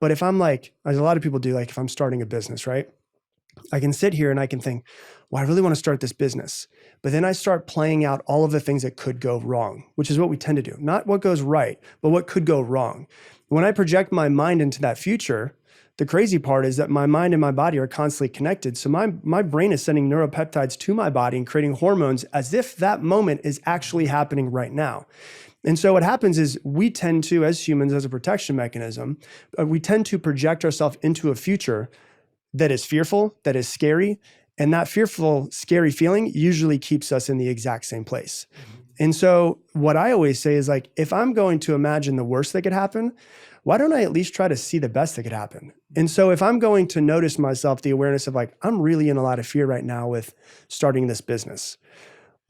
But if I'm like, as a lot of people do, like if I'm starting a business, right? I can sit here and I can think, well, I really want to start this business. But then I start playing out all of the things that could go wrong, which is what we tend to do. Not what goes right, but what could go wrong. When I project my mind into that future, the crazy part is that my mind and my body are constantly connected. So my brain is sending neuropeptides to my body and creating hormones as if that moment is actually happening right now. And so what happens is we tend to, as humans, as a protection mechanism, we tend to project ourselves into a future that is fearful, that is scary. And that fearful, scary feeling usually keeps us in the exact same place. And so what I always say is like, if I'm going to imagine the worst that could happen, why don't I at least try to see the best that could happen? And so if I'm going to notice myself, the awareness of like, I'm really in a lot of fear right now with starting this business.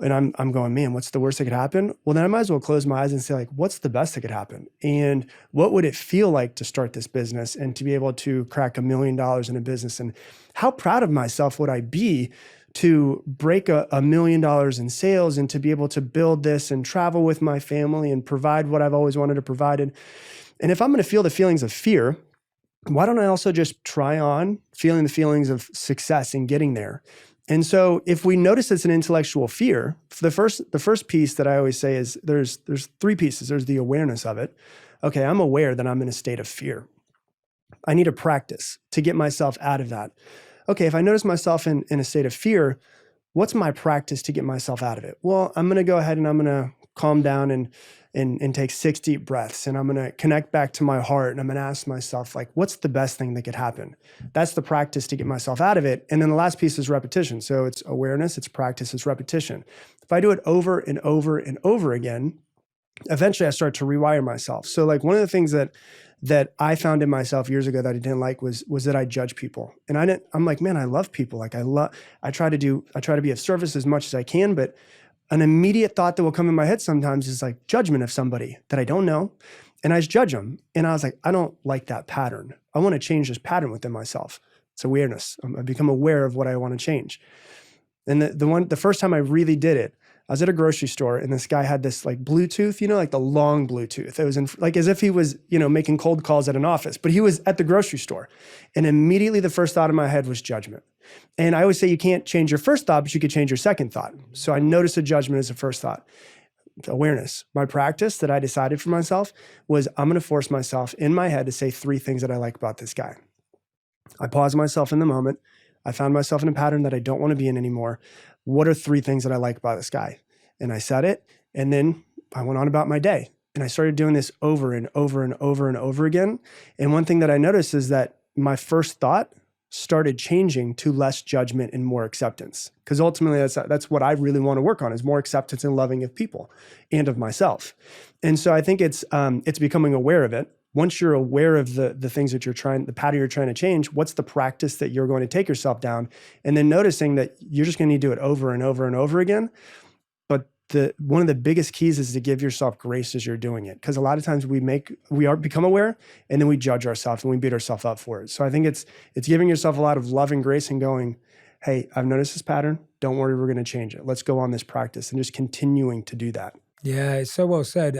And I'm going, man, what's the worst that could happen? Well, then I might as well close my eyes and say like, what's the best that could happen? And what would it feel like to start this business and to be able to crack $1 million in a business? And how proud of myself would I be to break $1 million in sales and to be able to build this and travel with my family and provide what I've always wanted to provide. And if I'm going to feel the feelings of fear, why don't I also just try on feeling the feelings of success and getting there? And so if we notice it's an intellectual fear, the first piece that I always say is there's three pieces. There's the awareness of it. Okay, I'm aware that I'm in a state of fear. I need a practice to get myself out of that. Okay, if I notice myself in a state of fear, what's my practice to get myself out of it? Well, I'm going to go ahead and I'm going to calm down and take 6 deep breaths. And I'm going to connect back to my heart. And I'm going to ask myself, like, what's the best thing that could happen? That's the practice to get myself out of it. And then the last piece is repetition. So it's awareness, it's practice, it's repetition. If I do it over and over and over again, eventually I start to rewire myself. So like one of the things that I found in myself years ago that I didn't like was that I judge people. And I'm like, man, I love people. Like I try to be of service as much as I can, but an immediate thought that will come in my head sometimes is like judgment of somebody that I don't know. And I just judge them. And I was like, I don't like that pattern. I want to change this pattern within myself. It's awareness. I become aware of what I want to change. And the first time I really did it, I was at a grocery store and this guy had this like Bluetooth, like the long Bluetooth. It was like as if he was, making cold calls at an office, but he was at the grocery store. And immediately the first thought in my head was judgment. And I always say you can't change your first thought, but you could change your second thought. So I noticed a judgment as a first thought. Awareness. My practice that I decided for myself was I'm going to force myself in my head to say 3 things that I like about this guy. I paused myself in the moment. I found myself in a pattern that I don't want to be in anymore. What are 3 things that I like about this guy? And I said it, and then I went on about my day. And I started doing this over and over and over and over again. And one thing that I noticed is that my first thought started changing to less judgment and more acceptance. Because ultimately that's what I really want to work on, is more acceptance and loving of people and of myself. And so I think it's becoming aware of it. Once you're aware of the things that the pattern you're trying to change, what's the practice that you're going to take yourself down? And then noticing that you're just going to need to do it over and over and over again. But one of the biggest keys is to give yourself grace as you're doing it. Because a lot of times we become aware and then we judge ourselves and we beat ourselves up for it. So I think it's giving yourself a lot of love and grace and going, hey, I've noticed this pattern. Don't worry, we're going to change it. Let's go on this practice and just continuing to do that. Yeah, it's so well said.